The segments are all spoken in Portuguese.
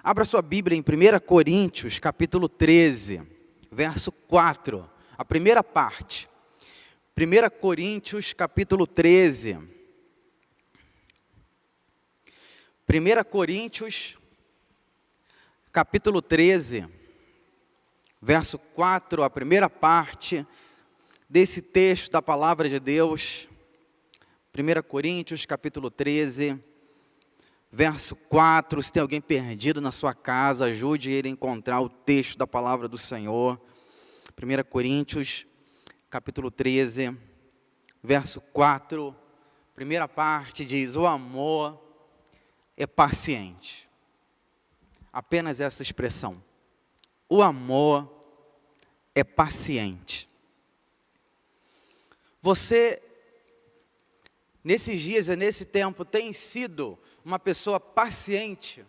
Abra sua Bíblia em 1 Coríntios, capítulo 13, verso 4, a primeira parte. 1 Coríntios, capítulo 13. 1 Coríntios, capítulo 13, verso 4, a primeira parte desse texto da palavra de Deus. 1 Coríntios, capítulo 13, verso 4, se tem alguém perdido na sua casa, ajude ele a encontrar o texto da palavra do Senhor. 1 Coríntios, capítulo 13, verso 4, primeira parte diz: o amor é paciente. Apenas essa expressão. O amor é paciente. Você, nesses dias e nesse tempo, tem sido uma pessoa paciente?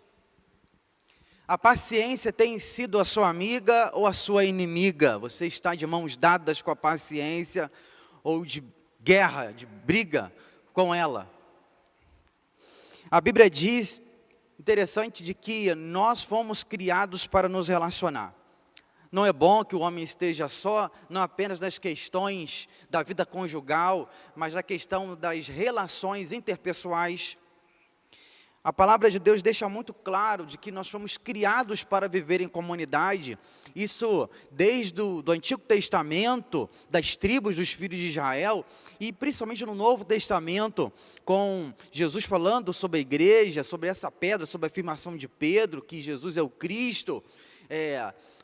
A paciência tem sido a sua amiga ou a sua inimiga? Você está de mãos dadas com a paciência ou de guerra, de briga com ela? A Bíblia diz, interessante, de que nós fomos criados para nos relacionar. Não é bom que o homem esteja só, não apenas nas questões da vida conjugal, mas na questão das relações interpessoais. A palavra de Deus deixa muito claro de que nós fomos criados para viver em comunidade. Isso desde o Antigo Testamento, das tribos dos filhos de Israel, e principalmente no Novo Testamento, com Jesus falando sobre a igreja, sobre essa pedra, sobre a afirmação de Pedro, que Jesus é o Cristo,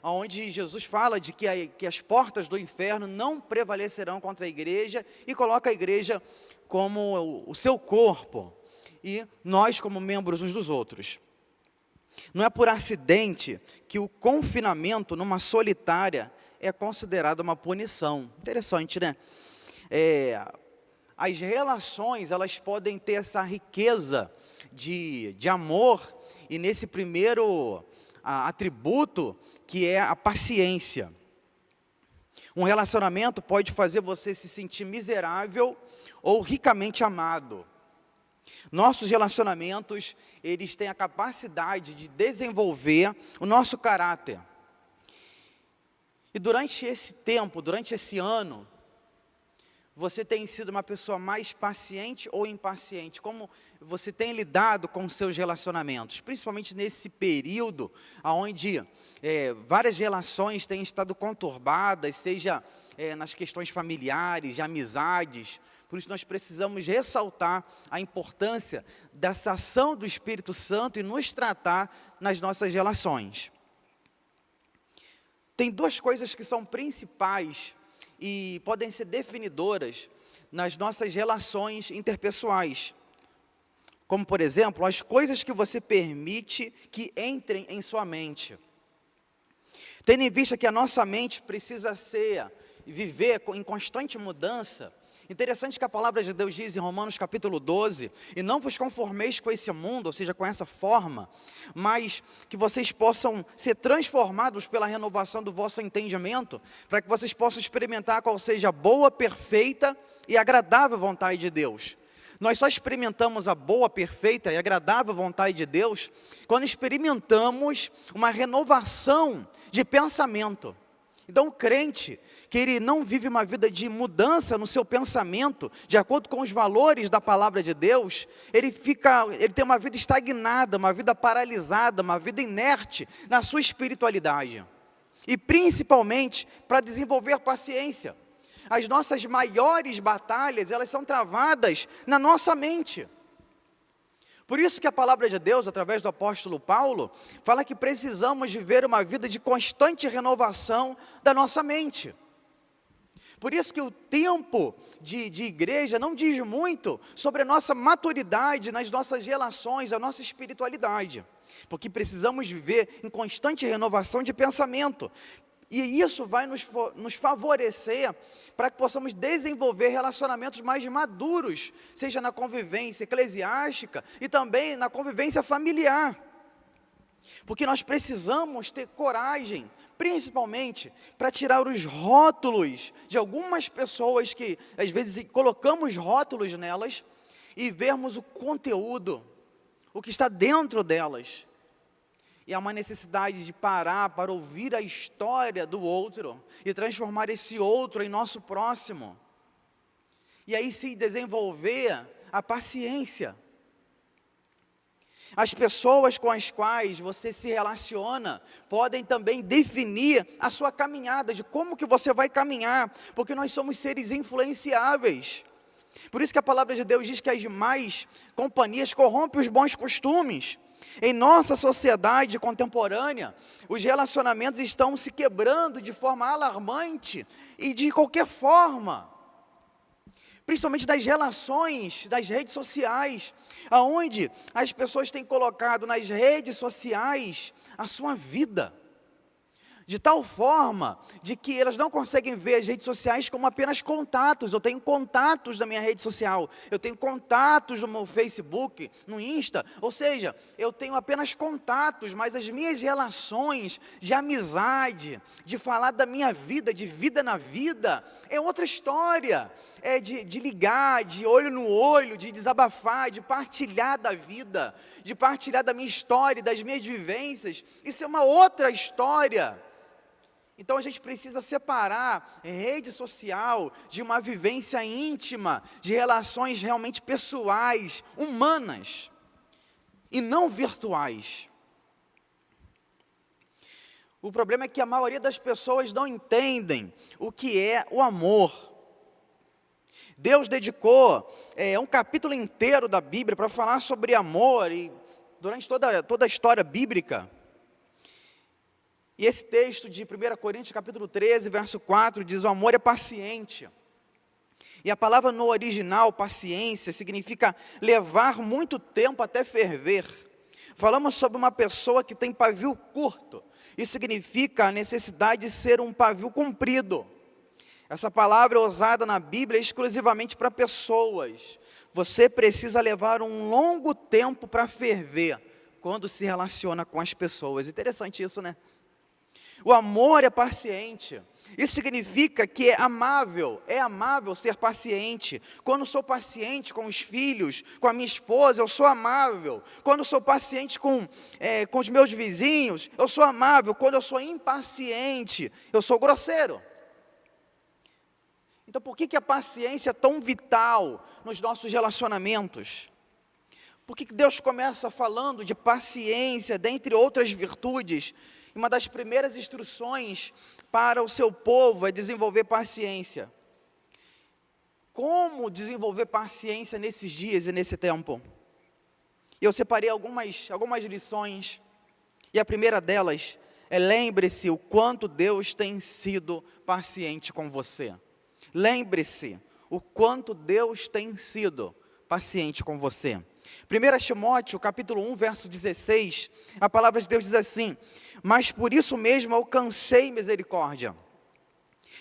onde Jesus fala de que as portas do inferno não prevalecerão contra a igreja, e coloca a igreja como o seu corpo, e nós como membros uns dos outros. Não é por acidente que o confinamento numa solitária é considerado uma punição. Interessante, né? As relações, elas podem ter essa riqueza de amor, e nesse primeiro atributo, que é a paciência. Um relacionamento pode fazer você se sentir miserável ou ricamente amado. Nossos relacionamentos, eles têm a capacidade de desenvolver o nosso caráter. E durante esse tempo, durante esse ano, você tem sido uma pessoa mais paciente ou impaciente? Como você tem lidado com os seus relacionamentos? Principalmente nesse período onde várias relações têm estado conturbadas, seja nas questões familiares, de amizades. Por isso nós precisamos ressaltar a importância dessa ação do Espírito Santo e nos tratar nas nossas relações. Tem duas coisas que são principais e podem ser definidoras nas nossas relações interpessoais. Como, por exemplo, as coisas que você permite que entrem em sua mente. Tendo em vista que a nossa mente precisa viver em constante mudança. Interessante que a palavra de Deus diz em Romanos capítulo 12, e não vos conformeis com esse mundo, ou seja, com essa forma, mas que vocês possam ser transformados pela renovação do vosso entendimento, para que vocês possam experimentar qual seja a boa, perfeita e agradável vontade de Deus. Nós só experimentamos a boa, perfeita e agradável vontade de Deus quando experimentamos uma renovação de pensamento. Então o crente, que ele não vive uma vida de mudança no seu pensamento, de acordo com os valores da palavra de Deus, ele tem uma vida estagnada, uma vida paralisada, uma vida inerte na sua espiritualidade. E principalmente para desenvolver paciência. As nossas maiores batalhas, elas são travadas na nossa mente. Por isso que a palavra de Deus, através do apóstolo Paulo, fala que precisamos viver uma vida de constante renovação da nossa mente. Por isso que o tempo de igreja não diz muito sobre a nossa maturidade nas nossas relações, a nossa espiritualidade. Porque precisamos viver em constante renovação de pensamento. E isso vai nos favorecer para que possamos desenvolver relacionamentos mais maduros, seja na convivência eclesiástica e também na convivência familiar. Porque nós precisamos ter coragem, principalmente para tirar os rótulos de algumas pessoas que às vezes colocamos rótulos nelas e vermos o conteúdo, o que está dentro delas. E há uma necessidade de parar para ouvir a história do outro e transformar esse outro em nosso próximo. E aí se desenvolver a paciência. As pessoas com as quais você se relaciona podem também definir a sua caminhada, de como que você vai caminhar, porque nós somos seres influenciáveis. Por isso que a palavra de Deus diz que as más companhias corrompem os bons costumes. Em nossa sociedade contemporânea, os relacionamentos estão se quebrando de forma alarmante e de qualquer forma. Principalmente das relações, das redes sociais, aonde as pessoas têm colocado nas redes sociais a sua vida, de tal forma de que elas não conseguem ver as redes sociais como apenas contatos. Eu tenho contatos na minha rede social, eu tenho contatos no meu Facebook, no Insta, ou seja, eu tenho apenas contatos, mas as minhas relações de amizade, de falar da minha vida, de vida na vida, é outra história. É de ligar, de olho no olho, de desabafar, de partilhar da vida, de partilhar da minha história, das minhas vivências. Isso é uma outra história. Então a gente precisa separar rede social de uma vivência íntima, de relações realmente pessoais, humanas, e não virtuais. O problema é que a maioria das pessoas não entendem o que é o amor. Deus dedicou um capítulo inteiro da Bíblia para falar sobre amor, e durante toda a história bíblica. E esse texto de 1 Coríntios capítulo 13, verso 4, diz: o amor é paciente. E a palavra no original, paciência, significa levar muito tempo até ferver. Falamos sobre uma pessoa que tem pavio curto. Isso significa a necessidade de ser um pavio comprido. Essa palavra é usada na Bíblia exclusivamente para pessoas. Você precisa levar um longo tempo para ferver quando se relaciona com as pessoas. Interessante isso, né? O amor é paciente. Isso significa que é amável ser paciente. Quando sou paciente com os filhos, com a minha esposa, eu sou amável. Quando sou paciente com os meus vizinhos, eu sou amável. Quando eu sou impaciente, eu sou grosseiro. Então, por que a paciência é tão vital nos nossos relacionamentos? Por que Deus começa falando de paciência, dentre outras virtudes? Uma das primeiras instruções para o seu povo é desenvolver paciência. Como desenvolver paciência nesses dias e nesse tempo? Eu separei algumas lições, e a primeira delas é: lembre-se o quanto Deus tem sido paciente com você. Lembre-se o quanto Deus tem sido paciente com você. 1 Timóteo, capítulo 1, verso 16, a palavra de Deus diz assim: mas por isso mesmo alcancei misericórdia,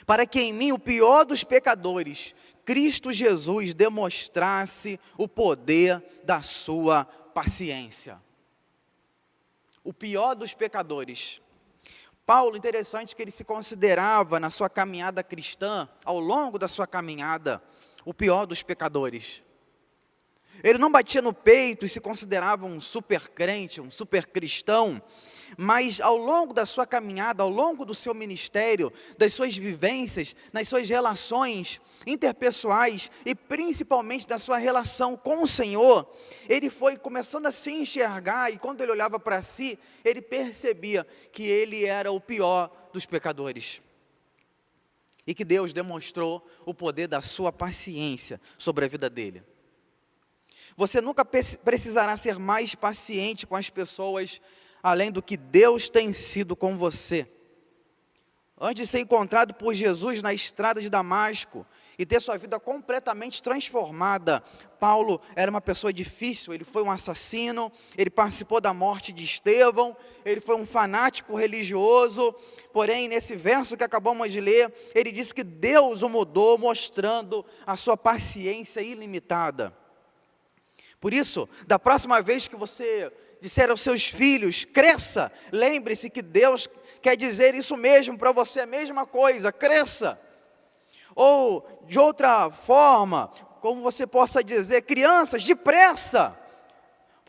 para que em mim, o pior dos pecadores, Cristo Jesus, demonstrasse o poder da sua paciência. O pior dos pecadores. Paulo, interessante que ele se considerava na sua caminhada cristã, ao longo da sua caminhada, o pior dos pecadores. Ele não batia no peito e se considerava um super crente, um super cristão, mas ao longo da sua caminhada, ao longo do seu ministério, das suas vivências, nas suas relações interpessoais e principalmente da sua relação com o Senhor, ele foi começando a se enxergar, e quando ele olhava para si, ele percebia que ele era o pior dos pecadores. E que Deus demonstrou o poder da sua paciência sobre a vida dele. Você nunca precisará ser mais paciente com as pessoas, além do que Deus tem sido com você. Antes de ser encontrado por Jesus na estrada de Damasco e ter sua vida completamente transformada, Paulo era uma pessoa difícil. Ele foi um assassino, ele participou da morte de Estevão, ele foi um fanático religioso. Porém, nesse verso que acabamos de ler, ele disse que Deus o mudou, mostrando a sua paciência ilimitada. Por isso, da próxima vez que você disser aos seus filhos: cresça, lembre-se que Deus quer dizer isso mesmo para você, a mesma coisa, cresça. Ou, de outra forma, como você possa dizer: crianças, depressa,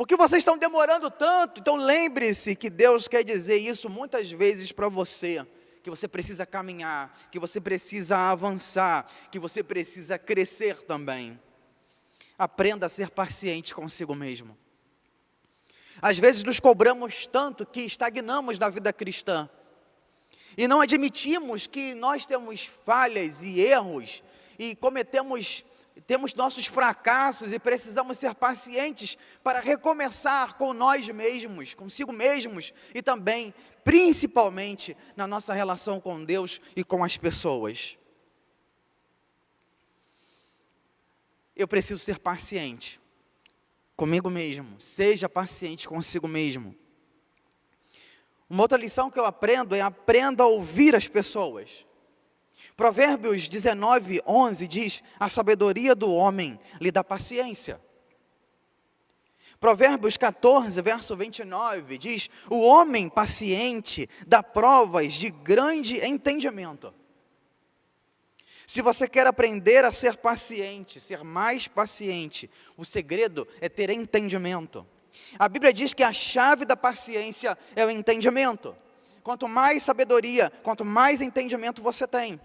Por que vocês estão demorando tanto? Então lembre-se que Deus quer dizer isso muitas vezes para você, que você precisa caminhar, que você precisa avançar, que você precisa crescer também. Aprenda a ser paciente consigo mesmo. Às vezes nos cobramos tanto que estagnamos na vida cristã, e não admitimos que nós temos falhas e erros, e temos nossos fracassos, e precisamos ser pacientes para recomeçar com nós mesmos, consigo mesmos, e também, principalmente, na nossa relação com Deus e com as pessoas. Eu preciso ser paciente comigo mesmo, seja paciente consigo mesmo. Uma outra lição que eu aprendo é: aprenda a ouvir as pessoas. Provérbios 19:11 diz: a sabedoria do homem lhe dá paciência. Provérbios 14, verso 29 diz: o homem paciente dá provas de grande entendimento. Se você quer aprender a ser paciente, ser mais paciente, o segredo é ter entendimento. A Bíblia diz que a chave da paciência é o entendimento. Quanto mais sabedoria, quanto mais entendimento você tem,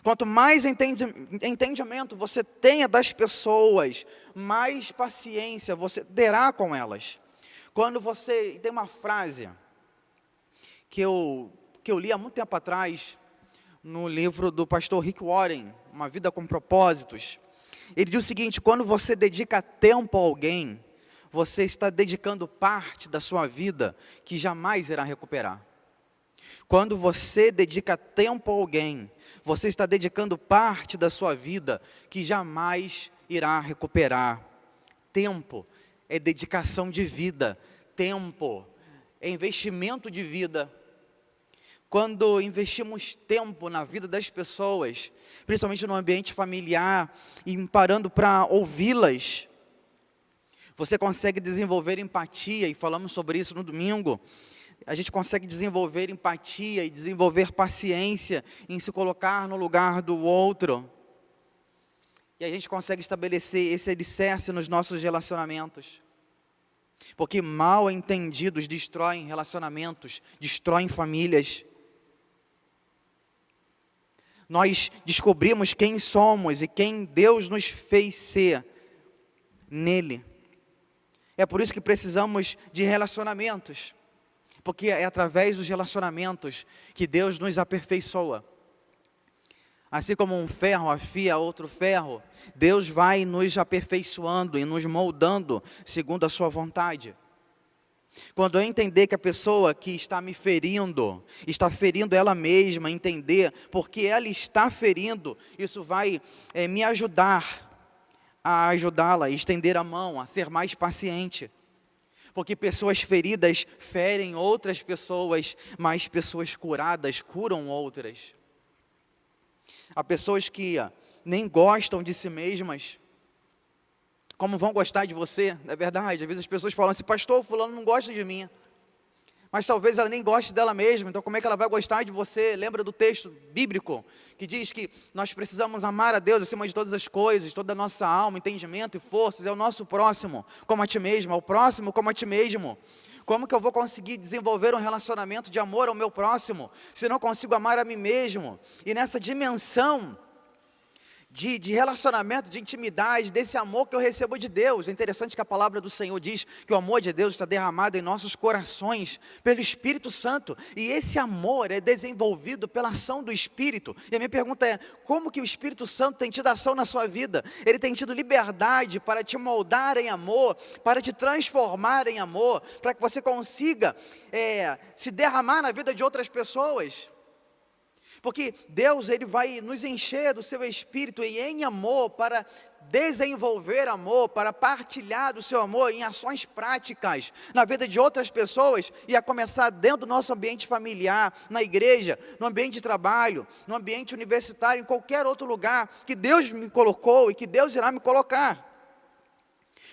quanto mais entendimento você tenha das pessoas, mais paciência você terá com elas. Quando você tem uma frase que eu li há muito tempo atrás, no livro do pastor Rick Warren, Uma Vida com Propósitos, ele diz o seguinte: quando você dedica tempo a alguém, você está dedicando parte da sua vida que jamais irá recuperar. Quando você dedica tempo a alguém, você está dedicando parte da sua vida que jamais irá recuperar. Tempo é dedicação de vida, tempo é investimento de vida. Quando investimos tempo na vida das pessoas, principalmente no ambiente familiar, e parando para ouvi-las, você consegue desenvolver empatia, e falamos sobre isso no domingo. A gente consegue desenvolver empatia e desenvolver paciência em se colocar no lugar do outro. E a gente consegue estabelecer esse alicerce nos nossos relacionamentos. Porque mal entendidos destroem relacionamentos, destroem famílias. Nós descobrimos quem somos e quem Deus nos fez ser nele. É por isso que precisamos de relacionamentos, porque é através dos relacionamentos que Deus nos aperfeiçoa. Assim como um ferro afia outro ferro, Deus vai nos aperfeiçoando e nos moldando segundo a sua vontade. Quando eu entender que a pessoa que está me ferindo, está ferindo ela mesma, entender porque ela está ferindo, isso vai me ajudar a ajudá-la, a estender a mão, a ser mais paciente. Porque pessoas feridas ferem outras pessoas, mas pessoas curadas curam outras. Há pessoas que nem gostam de si mesmas, como vão gostar de você? É verdade, às vezes as pessoas falam assim: pastor, fulano não gosta de mim. Mas talvez ela nem goste dela mesma, então como é que ela vai gostar de você? Lembra do texto bíblico, que diz que nós precisamos amar a Deus acima de todas as coisas, toda a nossa alma, entendimento e forças, é o nosso próximo como a ti mesmo, é o próximo como a ti mesmo. Como que eu vou conseguir desenvolver um relacionamento de amor ao meu próximo, se não consigo amar a mim mesmo? E nessa dimensão de relacionamento, de intimidade, desse amor que eu recebo de Deus. É interessante que a palavra do Senhor diz que o amor de Deus está derramado em nossos corações pelo Espírito Santo, e esse amor é desenvolvido pela ação do Espírito. E a minha pergunta é: como que o Espírito Santo tem tido ação na sua vida? Ele tem tido liberdade para te moldar em amor, para te transformar em amor, para que você consiga se derramar na vida de outras pessoas. Porque Deus, Ele vai nos encher do seu Espírito e em amor, para desenvolver amor, para partilhar do seu amor em ações práticas na vida de outras pessoas, e a começar dentro do nosso ambiente familiar, na igreja, no ambiente de trabalho, no ambiente universitário, em qualquer outro lugar que Deus me colocou e que Deus irá me colocar.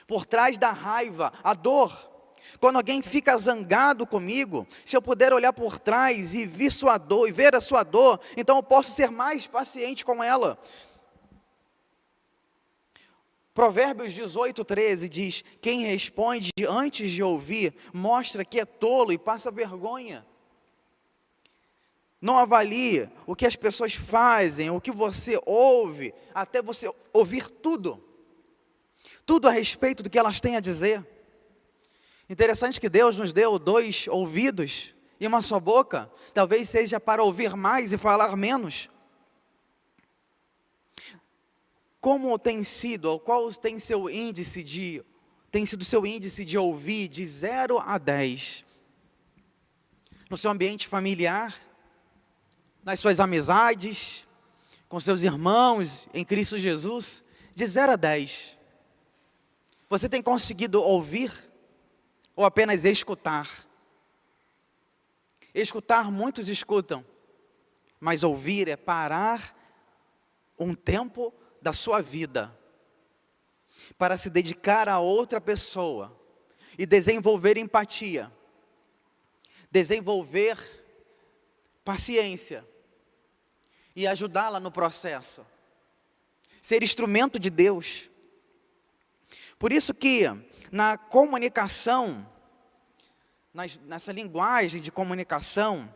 Por trás da raiva, a dor. Quando alguém fica zangado comigo, se eu puder olhar por trás e ver sua dor, e ver a sua dor, então eu posso ser mais paciente com ela. Provérbios 18:13 diz: quem responde antes de ouvir, mostra que é tolo e passa vergonha. Não avalie o que as pessoas fazem, o que você ouve, até você ouvir tudo. Tudo a respeito do que elas têm a dizer. Interessante que Deus nos deu 2 ouvidos e uma só boca. Talvez seja para ouvir mais e falar menos. Como tem sido, ou qual tem sido o seu índice de ouvir de 0 a 10? No seu ambiente familiar, nas suas amizades, com seus irmãos em Cristo Jesus, de 0 a 10. Você tem conseguido ouvir ou apenas escutar? Escutar, muitos escutam, mas ouvir é parar um tempo da sua vida para se dedicar a outra pessoa e desenvolver empatia, desenvolver paciência e ajudá-la no processo, ser instrumento de Deus. Por isso que na comunicação, nessa linguagem de comunicação,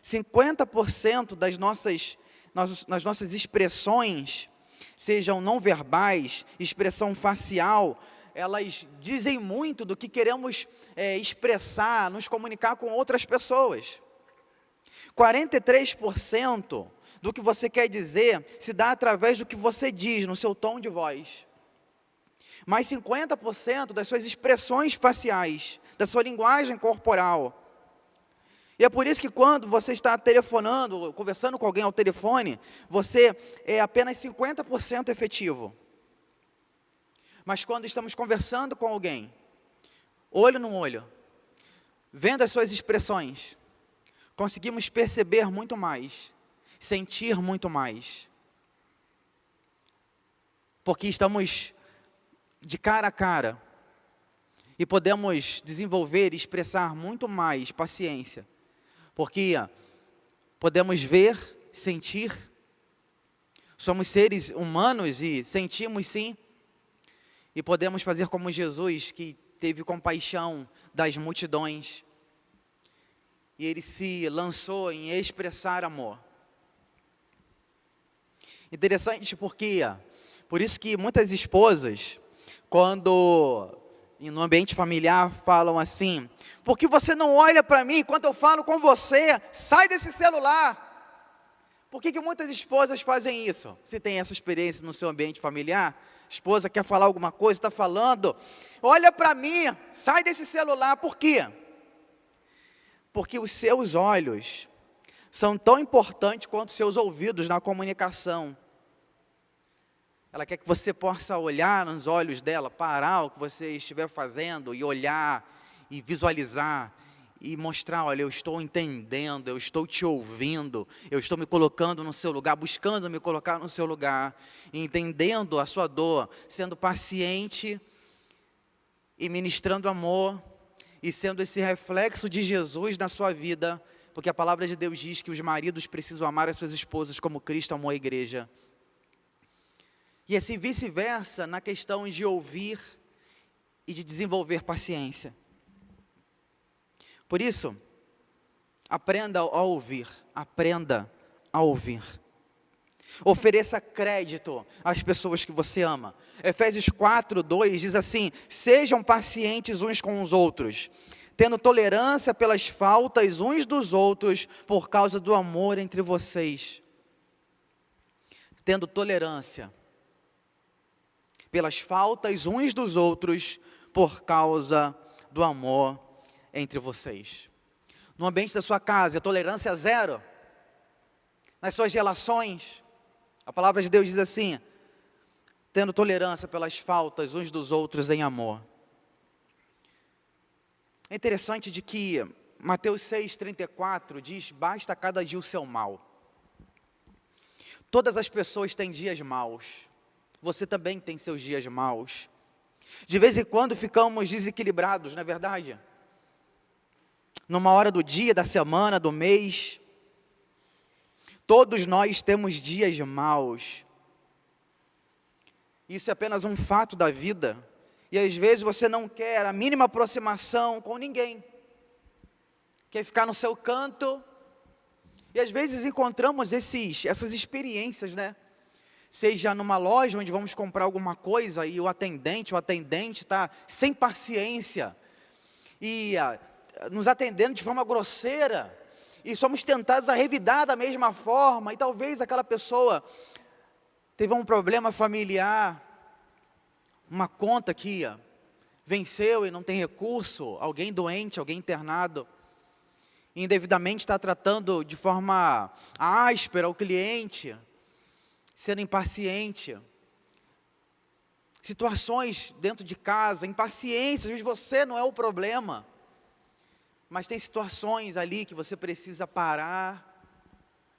50% das nossas expressões, sejam não verbais, expressão facial, elas dizem muito do que queremos expressar, nos comunicar com outras pessoas. 43% do que você quer dizer se dá através do que você diz, no seu tom de voz. Mais 50% das suas expressões faciais, da sua linguagem corporal. E é por isso que quando você está telefonando, conversando com alguém ao telefone, você é apenas 50% efetivo. Mas quando estamos conversando com alguém, olho no olho, vendo as suas expressões, conseguimos perceber muito mais, sentir muito mais. Porque estamos de cara a cara e podemos desenvolver e expressar muito mais paciência. Porque podemos ver, sentir, somos seres humanos e sentimos sim, e podemos fazer como Jesus, que teve compaixão das multidões, e ele se lançou em expressar amor. Interessante porque, por isso que muitas esposas, quando no ambiente familiar falam assim: por que você não olha para mim enquanto eu falo com você? Sai desse celular. Por que muitas esposas fazem isso? Você tem essa experiência no seu ambiente familiar? A esposa quer falar alguma coisa, está falando, olha para mim, sai desse celular. Por quê? Porque os seus olhos são tão importantes quanto os seus ouvidos na comunicação. Ela quer que você possa olhar nos olhos dela, parar o que você estiver fazendo e olhar e visualizar e mostrar: olha, eu estou entendendo, eu estou te ouvindo, eu estou me colocando no seu lugar, buscando me colocar no seu lugar, entendendo a sua dor, sendo paciente e ministrando amor e sendo esse reflexo de Jesus na sua vida, porque a palavra de Deus diz que os maridos precisam amar as suas esposas como Cristo amou a igreja. E assim vice-versa na questão de ouvir e de desenvolver paciência. Por isso, aprenda a ouvir, aprenda a ouvir. Ofereça crédito às pessoas que você ama. Efésios 4:2 diz assim: sejam pacientes uns com os outros, tendo tolerância pelas faltas uns dos outros, por causa do amor entre vocês. Tendo tolerância pelas faltas uns dos outros, por causa do amor entre vocês. No ambiente da sua casa, a tolerância é 0. Nas suas relações, a palavra de Deus diz assim: tendo tolerância pelas faltas uns dos outros em amor. É interessante de que Mateus 6,34 diz: basta cada dia o seu mal. Todas as pessoas têm dias maus. Você também tem seus dias maus. De vez em quando ficamos desequilibrados, não é verdade? Numa hora do dia, da semana, do mês. Todos nós temos dias maus. isso é apenas um fato da vida, e às vezes você não quer a mínima aproximação com ninguém, quer ficar no seu canto, e às vezes encontramos essas experiências, né? Seja numa loja onde vamos comprar alguma coisa e o atendente está sem paciência e nos atendendo de forma grosseira, e somos tentados a revidar da mesma forma, e talvez aquela pessoa teve um problema familiar, uma conta que venceu e não tem recurso, alguém doente, alguém internado, e indevidamente está tratando de forma áspera o cliente, sendo impaciente. Situações dentro de casa, impaciência, às vezes você não é o problema, mas tem situações ali que você precisa parar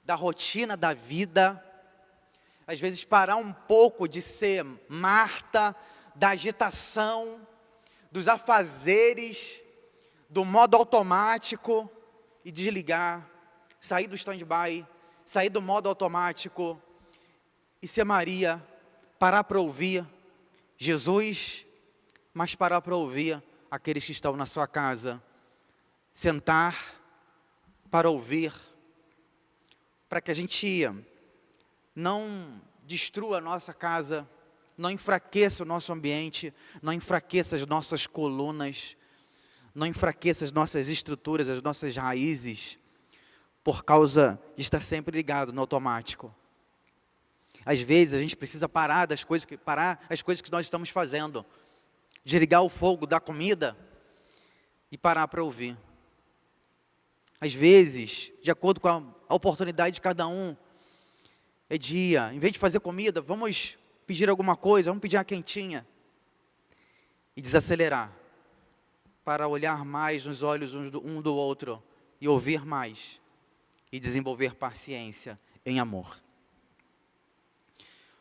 da rotina da vida, às vezes parar um pouco de ser Marta, da agitação, dos afazeres, do modo automático, e desligar, sair do stand-by, sair do modo automático, e ser Maria, parar para ouvir Jesus, mas parar para ouvir aqueles que estão na sua casa, sentar para ouvir, para que a gente não destrua a nossa casa, não enfraqueça o nosso ambiente, não enfraqueça as nossas colunas, não enfraqueça as nossas estruturas, as nossas raízes, por causa de estar sempre ligado no automático. Às vezes a gente precisa parar as coisas que nós estamos fazendo, desligar o fogo da comida e parar para ouvir. Às vezes, de acordo com a oportunidade de cada um, em vez de fazer comida, vamos pedir alguma coisa, vamos pedir uma quentinha e desacelerar, para olhar mais nos olhos um do outro e ouvir mais e desenvolver paciência em amor.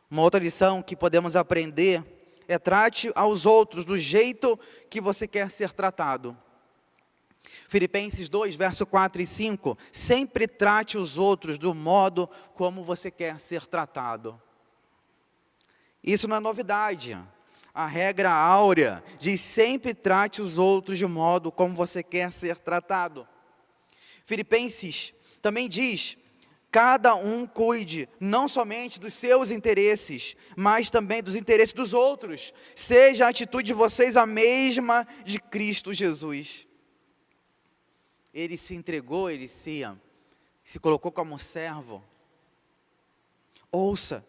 Uma outra lição que podemos aprender é: trate aos outros do jeito que você quer ser tratado. Filipenses 2, verso 4 e 5, sempre trate os outros do modo como você quer ser tratado. Isso não é novidade. A regra áurea diz: sempre trate os outros de modo como você quer ser tratado. Filipenses também diz: cada um cuide não somente dos seus interesses, mas também dos interesses dos outros. Seja a atitude de vocês a mesma de Cristo Jesus. Ele se entregou, ele se colocou como servo. Ouça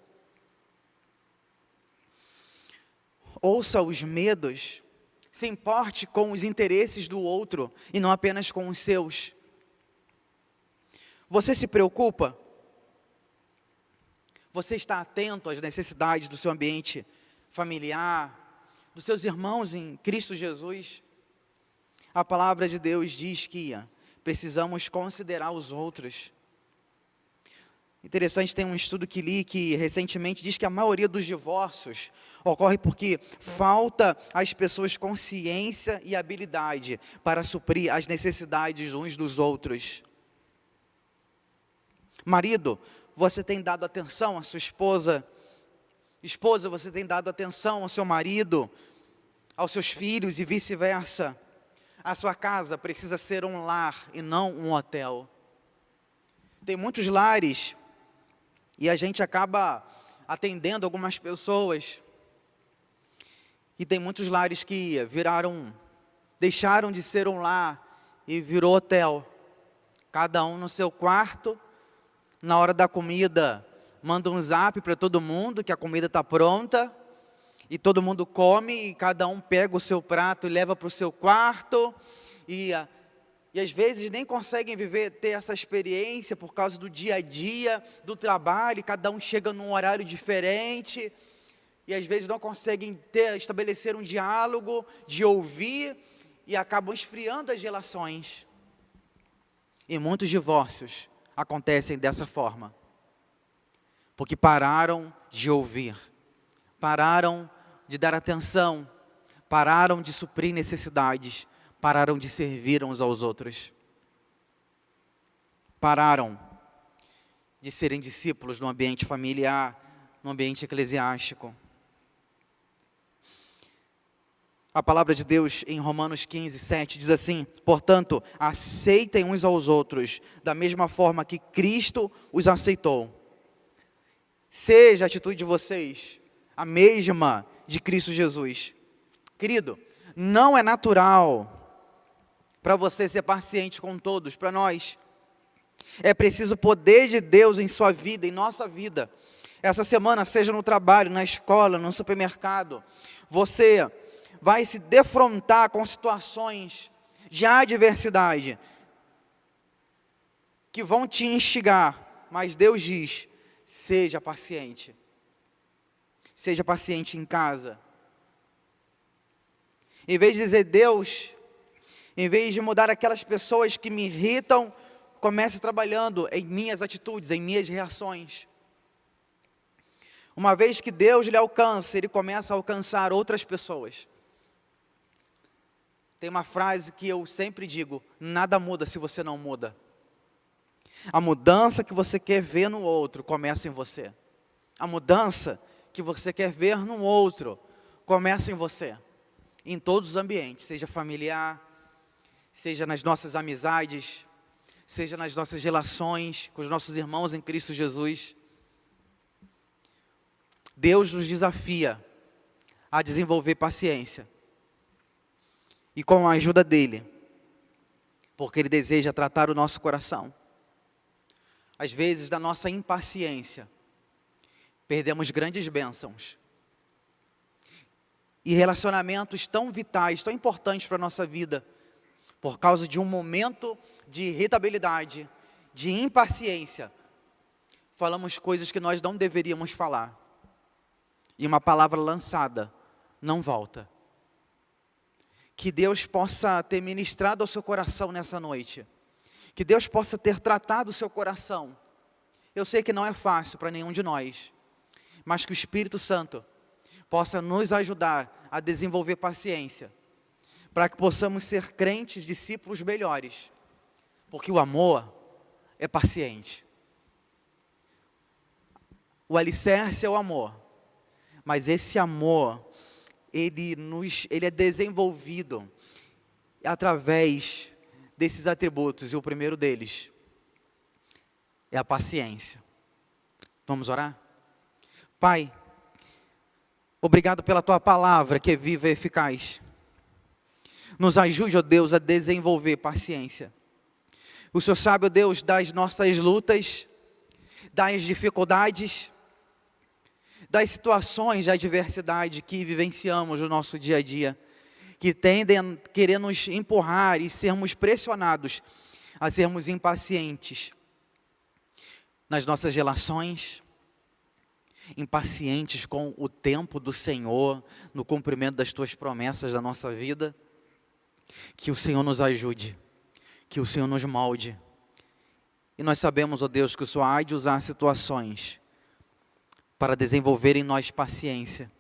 os medos, se importe com os interesses do outro e não apenas com os seus. Você se preocupa? Você está atento às necessidades do seu ambiente familiar, dos seus irmãos em Cristo Jesus? A palavra de Deus diz que precisamos considerar os outros. Interessante, tem um estudo que li que recentemente diz que a maioria dos divórcios ocorre porque falta às pessoas consciência e habilidade para suprir as necessidades uns dos outros. Marido, você tem dado atenção à sua esposa? Esposa, você tem dado atenção ao seu marido, aos seus filhos e vice-versa? A sua casa precisa ser um lar e não um hotel. Tem muitos lares e a gente acaba atendendo algumas pessoas. E tem muitos lares que deixaram de ser um lar e virou hotel. Cada um no seu quarto, na hora da comida, manda um zap para todo mundo que a comida está pronta. E todo mundo come, e cada um pega o seu prato e leva para o seu quarto, e às vezes nem conseguem ter essa experiência por causa do dia a dia, do trabalho, e cada um chega num horário diferente, e às vezes não conseguem estabelecer um diálogo, de ouvir, e acabam esfriando as relações. E muitos divórcios acontecem dessa forma, porque pararam de ouvir, pararam de dar atenção, pararam de suprir necessidades, pararam de servir uns aos outros, pararam de serem discípulos no ambiente familiar, no ambiente eclesiástico. A palavra de Deus em Romanos 15, 7 diz assim: portanto, aceitem uns aos outros, da mesma forma que Cristo os aceitou. Seja a atitude de vocês a mesma de Cristo Jesus. Querido, não é natural para você ser paciente com todos, para nós. É preciso o poder de Deus em sua vida, em nossa vida. Essa semana, seja no trabalho, na escola, no supermercado, você vai se defrontar com situações de adversidade que vão te instigar, mas Deus diz: seja paciente. Seja paciente em casa. Em vez de dizer Deus, em vez de mudar aquelas pessoas que me irritam, comece trabalhando em minhas atitudes, em minhas reações. Uma vez que Deus lhe alcança, Ele começa a alcançar outras pessoas. Tem uma frase que eu sempre digo: nada muda se você não muda. A mudança que você quer ver no outro, começa em você. A mudança que você quer ver no outro, começa em você. Em todos os ambientes, seja familiar, seja nas nossas amizades, seja nas nossas relações com os nossos irmãos em Cristo Jesus. Deus nos desafia a desenvolver paciência. E com a ajuda dEle, porque Ele deseja tratar o nosso coração. Às vezes, da nossa impaciência, perdemos grandes bênçãos. E relacionamentos tão vitais, tão importantes para a nossa vida, por causa de um momento de irritabilidade, de impaciência, falamos coisas que nós não deveríamos falar. E uma palavra lançada não volta. Que Deus possa ter ministrado ao seu coração nessa noite. Que Deus possa ter tratado o seu coração. Eu sei que não é fácil para nenhum de nós, mas que o Espírito Santo possa nos ajudar a desenvolver paciência, para que possamos ser crentes, discípulos melhores, porque o amor é paciente. O alicerce é o amor, mas esse amor, ele é desenvolvido através desses atributos, e o primeiro deles é a paciência. Vamos orar? Pai, obrigado pela Tua palavra que é viva e eficaz. Nos ajude, ó Deus, a desenvolver paciência. O Senhor sabe, ó Deus, das nossas lutas, das dificuldades, das situações de adversidade que vivenciamos no nosso dia a dia, que tendem a querer nos empurrar e sermos pressionados a sermos impacientes nas nossas relações, impacientes com o tempo do Senhor, no cumprimento das Tuas promessas da nossa vida. Que o Senhor nos ajude, que o Senhor nos molde. E nós sabemos, ó Deus, que o Senhor há de usar situações para desenvolver em nós paciência.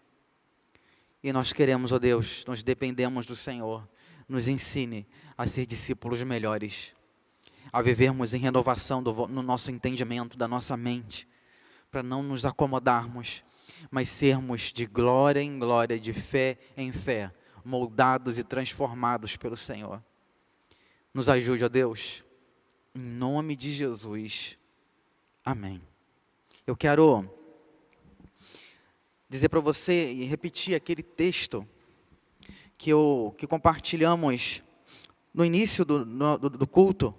E nós queremos, ó Deus, nós dependemos do Senhor. Nos ensine a ser discípulos melhores, a vivermos em renovação no nosso entendimento, da nossa mente, para não nos acomodarmos, mas sermos de glória em glória, de fé em fé, moldados e transformados pelo Senhor. Nos ajude, ó Deus, em nome de Jesus. Amém. Eu quero dizer para você e repetir aquele texto que compartilhamos no início do culto.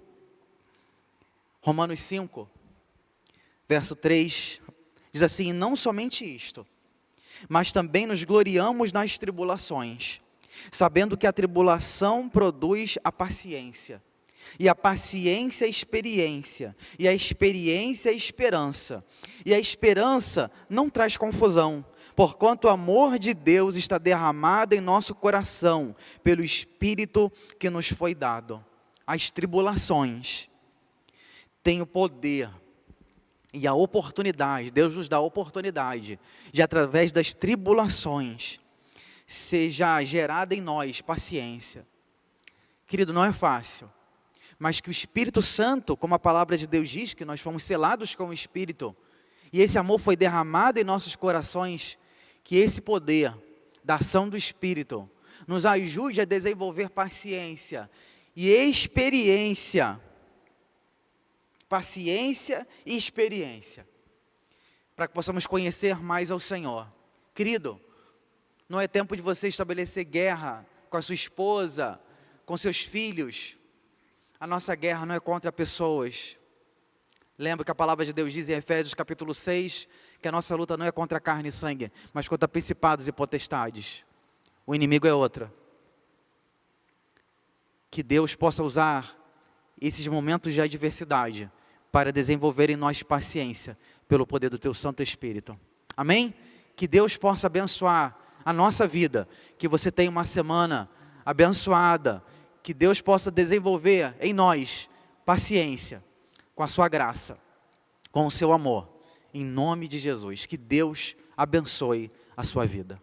Romanos 5, verso 3, diz assim: não somente isto, mas também nos gloriamos nas tribulações, sabendo que a tribulação produz a paciência, e a paciência a experiência, e a experiência a esperança, e a esperança não traz confusão, porquanto o amor de Deus está derramado em nosso coração, pelo Espírito que nos foi dado. As tribulações têm o poder e a oportunidade, Deus nos dá a oportunidade de, através das tribulações, seja gerada em nós paciência. Querido, não é fácil, mas que o Espírito Santo, como a palavra de Deus diz, que nós fomos selados com o Espírito, e esse amor foi derramado em nossos corações, que esse poder da ação do Espírito nos ajude a desenvolver paciência e experiência. Paciência e experiência, para que possamos conhecer mais ao Senhor. Querido, não é tempo de você estabelecer guerra com a sua esposa, com seus filhos. A nossa guerra não é contra pessoas. Lembra que a palavra de Deus diz em Efésios capítulo 6, que a nossa luta não é contra carne e sangue, mas contra principados e potestades. O inimigo é outra. Que Deus possa usar esses momentos de adversidade para desenvolver em nós paciência, pelo poder do Teu Santo Espírito. Amém? Que Deus possa abençoar a nossa vida, que você tenha uma semana abençoada, que Deus possa desenvolver em nós paciência, com a sua graça, com o seu amor, em nome de Jesus. Que Deus abençoe a sua vida.